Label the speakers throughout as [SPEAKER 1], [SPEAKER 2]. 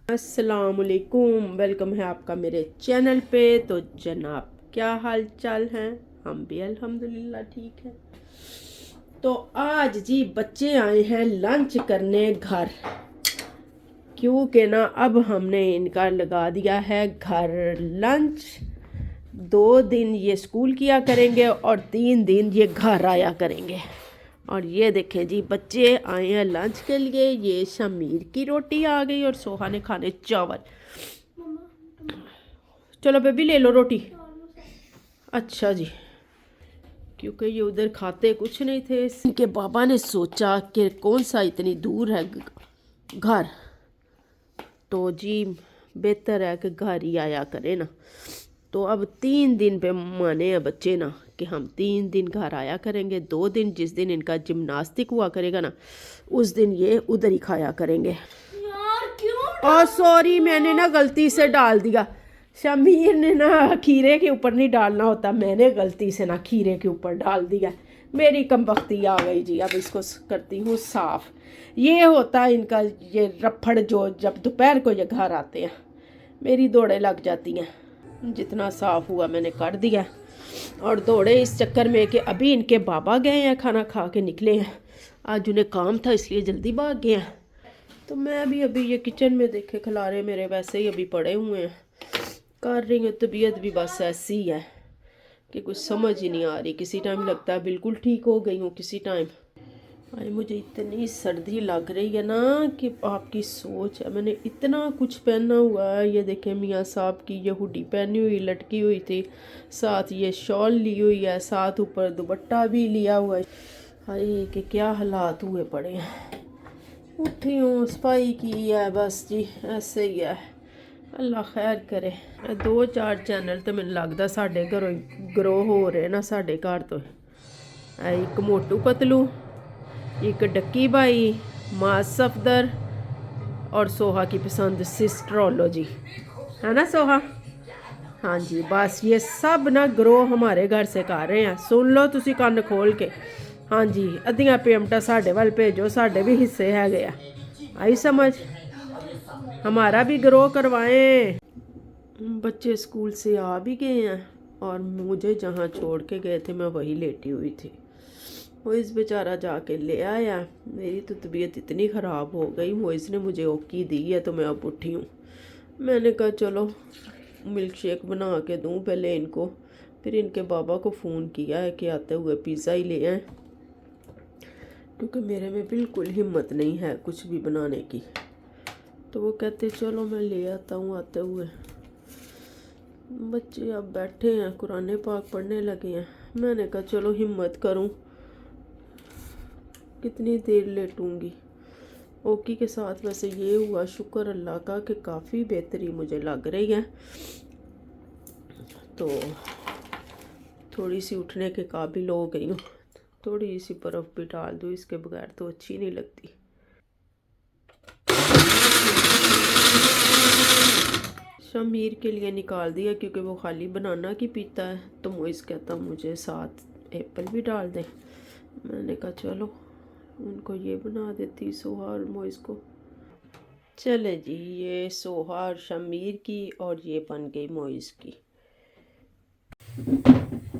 [SPEAKER 1] अस्सलामुअलैकुम, वेलकम है आपका मेरे चैनल पे। तो जनाब, क्या हाल चाल हैं? हम भी अल्हम्दुलिल्लाह ठीक है। तो आज जी बच्चे आए हैं लंच करने घर, क्योंकि ना अब हमने इनका लगा दिया है घर लंच। 2 दिन ये स्कूल किया करेंगे और 3 दिन ये घर आया करेंगे। और ये देखें जी, बच्चे आए हैं लंच के लिए। ये शमीर की रोटी आ गई और सोहा ने खाने चावल। चलो बेबी ले लो रोटी। अच्छा जी, क्योंकि ये उधर खाते कुछ नहीं थे। इनके बाबा ने सोचा कि कौन सा इतनी दूर है घर, तो जी बेहतर है कि घर ही आया करे ना। तो अब 3 दिन पे माने हैं बच्चे ना कि हम 3 दिन घर आया करेंगे। 2 दिन जिस दिन इनका जिम्नास्टिक हुआ करेगा ना, उस दिन ये उधर ही खाया करेंगे। यार क्यों? और सॉरी, मैंने ना गलती से डाल दिया। शमीर ने ना खीरे के ऊपर नहीं डालना होता, मैंने गलती से ना खीरे के ऊपर डाल दिया। मेरी कमबख्ती आ गई जी। अब इसको करती हूँ साफ। ये होता है इनका ये रफड़, जो जब दोपहर को ये घर आते हैं मेरी दौड़े लग जाती हैं। जितना साफ हुआ मैंने कर दिया। और दौड़े इस चक्कर में कि अभी इनके बाबा गए हैं, खाना खा के निकले हैं। आज उन्हें काम था इसलिए जल्दी भाग गए हैं। तो मैं भी अभी ये किचन में देखे खिलारे मेरे वैसे ही अभी पड़े हुए हैं, कर रही हूँ। तबीयत भी बस ऐसी है कि कुछ समझ ही नहीं आ रही। किसी टाइम लगता है बिल्कुल ठीक हो गई हूँ, किसी टाइम भाई मुझे इतनी सर्दी लग रही है ना कि आपकी सोच है। मैंने इतना कुछ पहना हुआ है। ये देखें, मियाँ साहब की ये हुडी पहनी हुई लटकी हुई थी, साथ ये शॉल ली हुई है, साथ ऊपर दुपट्टा भी लिया हुआ है। हाय कि क्या हालात हुए पड़े हैं। उठी हूँ, सफाई की है, बस जी ऐसे ही है। अल्लाह खैर करे। 2-4 चैनल तो मैंने लगता साढ़े घरों ग्रो हो रहे ना साढ़े घर तो। एक मोटू पतलू, एक डक्की भाई, माँ सफदर और सोहा की पसंद सिस्ट्रोलॉजी, है ना सोहा? हाँ जी, बस ये सब ना ग्रो हमारे घर से कर रहे हैं। सुन लो तुसी कान खोल के। हाँ जी, अद्धियां पेमटा साढ़े वाल भेजो, साढ़े भी हिस्से है गया। आई समझ? हमारा भी ग्रो करवाएं। बच्चे स्कूल से आ भी गए हैं और मुझे जहाँ छोड़ के गए थे मैं वही लेटी हुई थी। मोइज़ बेचारा जाके ले आया। मेरी तो तबीयत इतनी ख़राब हो गई, मोइज़ ने मुझे ओकी दी है तो मैं अब उठी हूँ। मैंने कहा चलो मिल्क शेक बना के दूँ पहले इनको, फिर इनके बाबा को फ़ोन किया है कि आते हुए पिज़्ज़ा ही ले आएँ, क्योंकि मेरे में बिल्कुल हिम्मत नहीं है कुछ भी बनाने की। तो वो कहते चलो मैं ले आता हूँ आते हुए। बच्चे अब बैठे हैं, कुरान पाक पढ़ने लगे हैं। मैंने कहा चलो हिम्मत करूँ, कितनी देर लेटूंगी। ओकी के साथ वैसे ये हुआ शुक्र अल्लाह का कि काफ़ी बेहतरी मुझे लग रही है। तो थोड़ी सी उठने के काबिल हो गई हूँ। थोड़ी सी बर्फ़ भी डाल दूँ, इसके बगैर तो अच्छी नहीं लगती। शमीर के लिए निकाल दिया क्योंकि वो खाली बनाना की पीता है, तो मोइज़ कहता मुझे साथ एप्पल भी डाल दें। मैंने कहा चलो उनको ये बना देती, सोहा और मोइज़ को। चले जी, ये सोहा और शमीर की और ये बन गई मोइज़ की।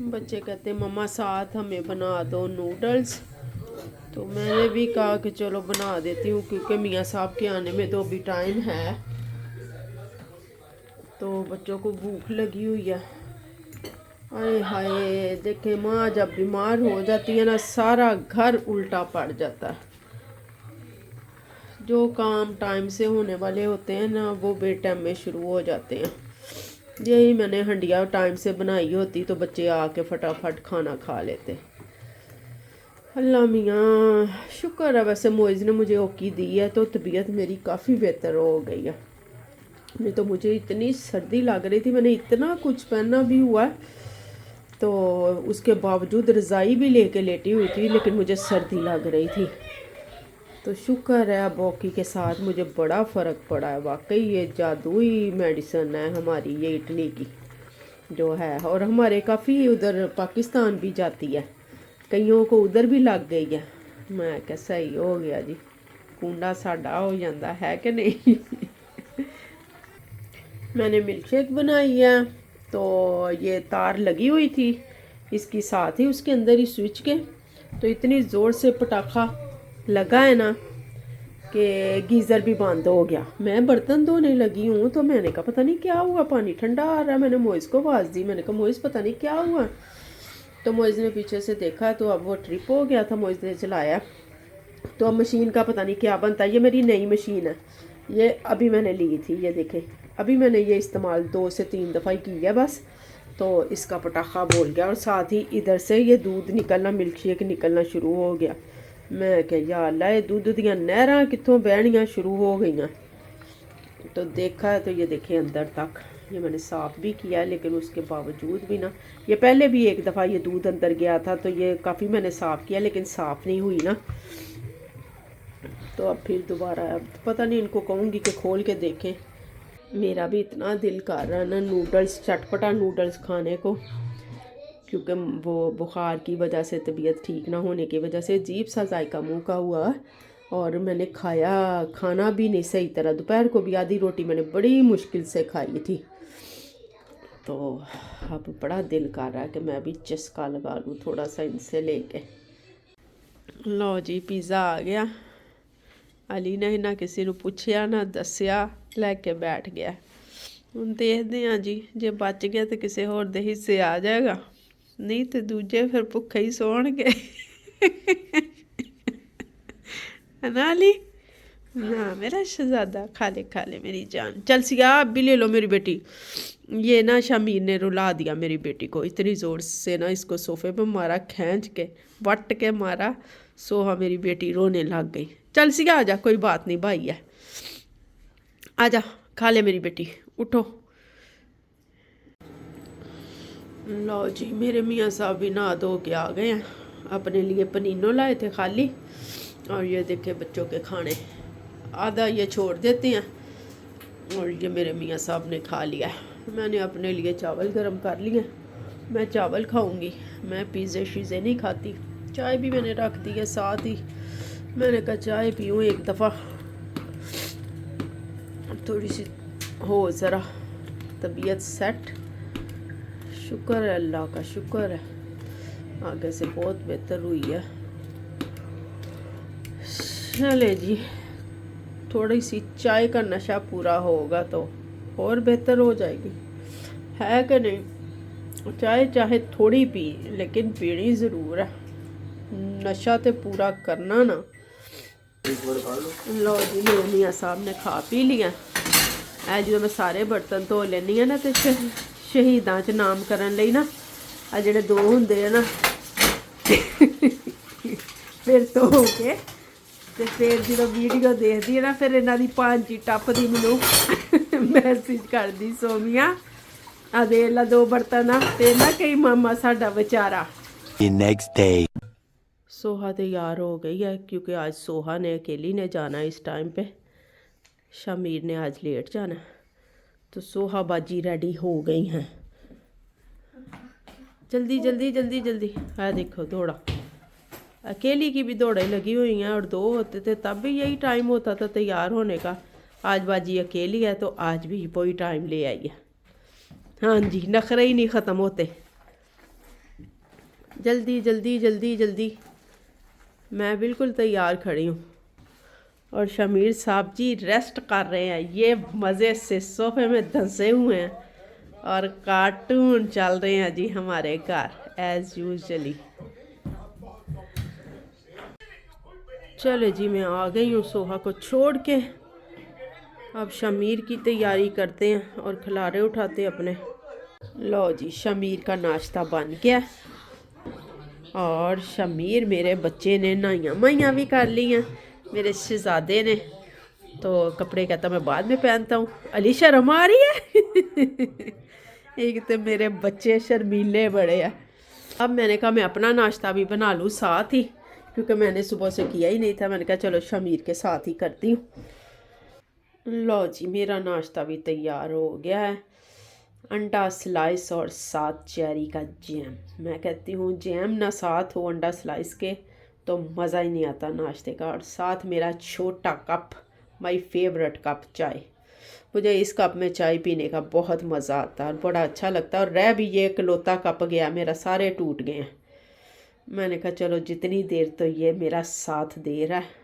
[SPEAKER 1] बच्चे कहते मम्मा साथ हमें बना दो नूडल्स, तो मैंने भी कहा कि चलो बना देती हूँ, क्योंकि मियाँ साहब के आने में तो अभी टाइम है। तो बच्चों को भूख लगी हुई है। आए हाय, देखे माँ जब बीमार हो जाती है ना सारा घर उल्टा पड़ जाता है। जो काम टाइम से होने वाले होते हैं ना वो बेटाइम में शुरू हो जाते हैं। यही मैंने हंडिया टाइम से बनाई होती तो बच्चे आके फटाफट खाना खा लेते। अल्लाह मियाँ शुक्र है, वैसे मोइज़ ने मुझे ओकी दी है तो तबीयत मेरी काफ़ी बेहतर हो गई है। नहीं तो मुझे इतनी सर्दी लग रही थी, मैंने इतना कुछ पहना भी हुआ है, तो उसके बावजूद रज़ाई भी लेके लेटी हुई थी, लेकिन मुझे सर्दी लग रही थी। तो शुक्र है अब ओकी के साथ मुझे बड़ा फ़र्क पड़ा है। वाकई ये जादुई मेडिसन है हमारी, ये इटली की जो है। और हमारे काफ़ी उधर पाकिस्तान भी जाती है, कईयों को उधर भी लग गई है। मैं क्या सही हो गया जी, कुंडा साडा हो जाता है कि नहीं। मैंने मिल्क शेक बनाई है। तो ये तार लगी हुई थी इसकी साथ ही उसके अंदर ही स्विच के, तो इतनी ज़ोर से पटाखा लगा है ना कि गीज़र भी बंद हो गया। मैं बर्तन धोने लगी हूँ तो मैंने कहा पता नहीं क्या हुआ, पानी ठंडा आ रहा है। मैंने मोइज़ को आवाज़ दी, मैंने कहा मोइज़ पता नहीं क्या हुआ। तो मोइज़ ने पीछे से देखा तो अब वो ट्रिप हो गया था। मोइज़ ने चलाया तो अब मशीन का पता नहीं क्या बनता है। ये मेरी नई मशीन है, ये अभी मैंने ली थी। ये देखें, अभी मैंने ये इस्तेमाल 2 से 3 दफ़ा ही की है बस। तो इसका पटाखा बोल गया और साथ ही इधर से ये दूध निकलना, मिल्क शेक निकलना शुरू हो गया। मैं क्या या अल्लाह, ये दूध दियाँ नहरां कितों बहनियाँ शुरू हो गई। तो देखा तो ये देखें अंदर तक, ये मैंने साफ़ भी किया लेकिन उसके बावजूद भी ना, ये पहले भी एक दफ़ा ये दूध अंदर गया था तो ये काफ़ी मैंने साफ़ किया लेकिन साफ़ नहीं हुई ना। तो अब फिर दोबारा, अब पता नहीं, इनको कहूँगी कि खोल के देखें। मेरा भी इतना दिल कर रहा है ना नूडल्स, चटपटा नूडल्स खाने को, क्योंकि वो बुखार की वजह से, तबीयत ठीक ना होने की वजह से अजीब सा जायका मुँह का हुआ। और मैंने खाना भी नहीं सही तरह। दोपहर को भी आधी रोटी मैंने बड़ी मुश्किल से खाई थी। तो अब बड़ा दिल कर रहा है कि मैं भी चस्का लगा लूँ थोड़ा सा इनसे लेके। लो जी, पिज़्ज़ा आ गया। अली ने ना किसी ਨੂੰ ਪੁੱਛਿਆ ਨਾ ਦੱਸਿਆ, ਲੈ ਕੇ ਬੈਠ ਗਿਆ। ਹੁਣ ਦੇਖਦੇ ਹਾਂ ਜੀ, ਜੇ ਬਚ ਗਿਆ ਤੇ ਕਿਸੇ ਹੋਰ ਦੇ ਹਿੱਸੇ ਆ ਜਾਏਗਾ, ਨਹੀਂ ਤੇ ਦੂਜੇ ਫਿਰ ਭੁੱਖੇ ਹੀ ਸੌਣਗੇ। है ना अली? हाँ मेरा शहजादा, खा ले मेरी जान। चल सिया, आप भी ले लो मेरी बेटी। ये ना शमीर ने रुला दिया मेरी बेटी को, इतनी ज़ोर से ना इसको सोफे पे मारा, खींच के वट के मारा। सोहा मेरी बेटी रोने लग गई। चल सिया आ जा, कोई बात नहीं, भाई है, आ जा, खा ले मेरी बेटी, उठो। लो जी, मेरे मियाँ साहब भी नहा धो के आ गए हैं। अपने लिए पनीनो लाए थे खाली, और ये देखे बच्चों के खाने आधा ये छोड़ देते हैं, और ये मेरे मियाँ साहब ने खा लिया। मैंने अपने लिए चावल गरम कर लिए, मैं चावल खाऊंगी, मैं पिज़्ज़े शीज़े नहीं खाती। चाय भी मैंने रख दी है साथ ही, मैंने कहा चाय पीऊँ एक दफ़ा, थोड़ी सी हो ज़रा तबीयत सेट। शुक्र है अल्लाह का, शुक्र है, आगे से बहुत बेहतर हुई है। चले जी, थोड़ी सी चाय का नशा पूरा होगा तो और बेहतर हो जाएगी, है कि नहीं? चाय चाहे थोड़ी पी लेकिन पीनी ज़रूर है, नशा तो पूरा करना ना। लो जी, मेरे मियाँ साहब ने खा पी लिया। ऐ जो मैं सारे बर्तन धो लेनी है ना, तो शहीदां च नाम करन लई ना आ जेह्ड़े 2 हुंदे है ना फिर धो के ते फिर जो वीडियो देखदी है ना, फिर इन्हां दी भांजी टप्पदी मैनू मैसेज करदी, सोमिया आ दे ला 2 बर्तन आ, ते ना कई मामा साडा बेचारा। सोहा तैयार हो गई है क्योंकि आज सोहा ने अकेली ने जाना है इस टाइम पे, शमीर ने आज लेट जाना, तो सोहा बाजी रेडी हो गई हैं। जल्दी जल्दी जल्दी जल्दी, है देखो दौड़ा, अकेली की भी दौड़े लगी हुई हैं, और 2 होते थे तब भी यही टाइम होता था तैयार होने का। आज बाजी अकेली है तो आज भी वही टाइम ले आई है। हाँ जी, नखरे ही नहीं ख़त्म होते। जल्दी जल्दी जल्दी जल्दी, मैं बिल्कुल तैयार खड़ी हूँ, और शमीर साहब जी रेस्ट कर रहे हैं, ये मज़े से सोफे में धंसे हुए हैं, और कार्टून चल रहे हैं जी हमारे घर एज़ यूजुअली। चले जी, मैं आ गई हूँ सोहा को छोड़ के। अब शमीर की तैयारी करते हैं और खिलारे उठाते अपने। लो जी, शमीर का नाश्ता बन गया, और शमीर मेरे बच्चे ने नाइयाँ माइयाँ भी कर ली हैं, मेरे शहजादे ने। तो कपड़े कहता मैं बाद में पहनता हूँ। अली शर्म आ रही है एक तो मेरे बच्चे शर्मीले बड़े हैं। अब मैंने कहा मैं अपना नाश्ता भी बना लूँ साथ ही, क्योंकि मैंने सुबह से किया ही नहीं था। मैंने कहा चलो शमीर के साथ ही करती हूँ। लो जी, मेरा नाश्ता भी तैयार हो गया है। अंडा स्लाइस और साथ चेरी का जैम। मैं कहती हूँ जैम ना साथ हो अंडा स्लाइस के तो मज़ा ही नहीं आता नाश्ते का। और साथ मेरा छोटा कप, माय फेवरेट कप चाय, मुझे इस कप में चाय पीने का बहुत मज़ा आता है और बड़ा अच्छा लगता है। और रह भी ये इकलौता कप गया मेरा, सारे टूट गए हैं। मैंने कहा चलो जितनी देर तो ये मेरा साथ दे रहा है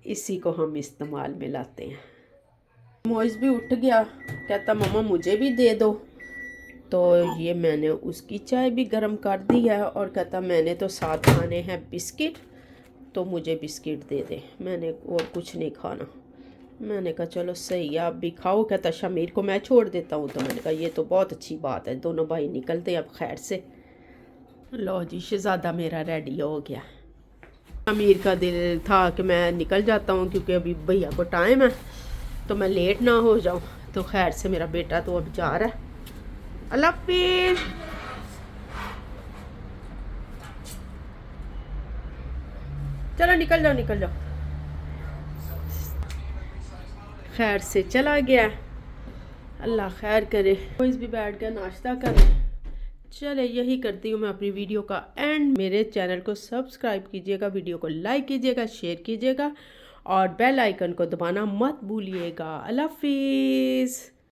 [SPEAKER 1] इसी को हम इस्तेमाल में लाते हैं। मोइज़ भी उठ गया, कहता मम्मा मुझे भी दे दो। तो ये मैंने उसकी चाय भी गर्म कर दी है और कहता मैंने तो साथ खाने हैं बिस्किट, तो मुझे बिस्किट दे दे, मैंने और कुछ नहीं खाना। मैंने कहा चलो सही है आप भी खाओ। कहता शमीर को मैं छोड़ देता हूँ। तो मैंने कहा ये तो बहुत अच्छी बात है, दोनों भाई निकलते अब खैर से। लो जी शहज़ादा मेरा रेडी हो गया। शमीर का दिल था कि मैं निकल जाता हूँ क्योंकि अभी भैया को टाइम है तो मैं लेट ना हो जाऊँ। तो खैर से मेरा बेटा तो अब जा रहा है। अल्लाह हाफिज़। चलो निकल जाओ निकल जाओ। खैर से चला गया, अल्लाह खैर करे। कोई भी बैठ गया नाश्ता करने। चले यही करती हूँ मैं अपनी वीडियो का एंड। मेरे चैनल को सब्सक्राइब कीजिएगा, वीडियो को लाइक कीजिएगा, शेयर कीजिएगा और बेल आइकन को दबाना मत भूलिएगा। अल्लाह हाफिज़।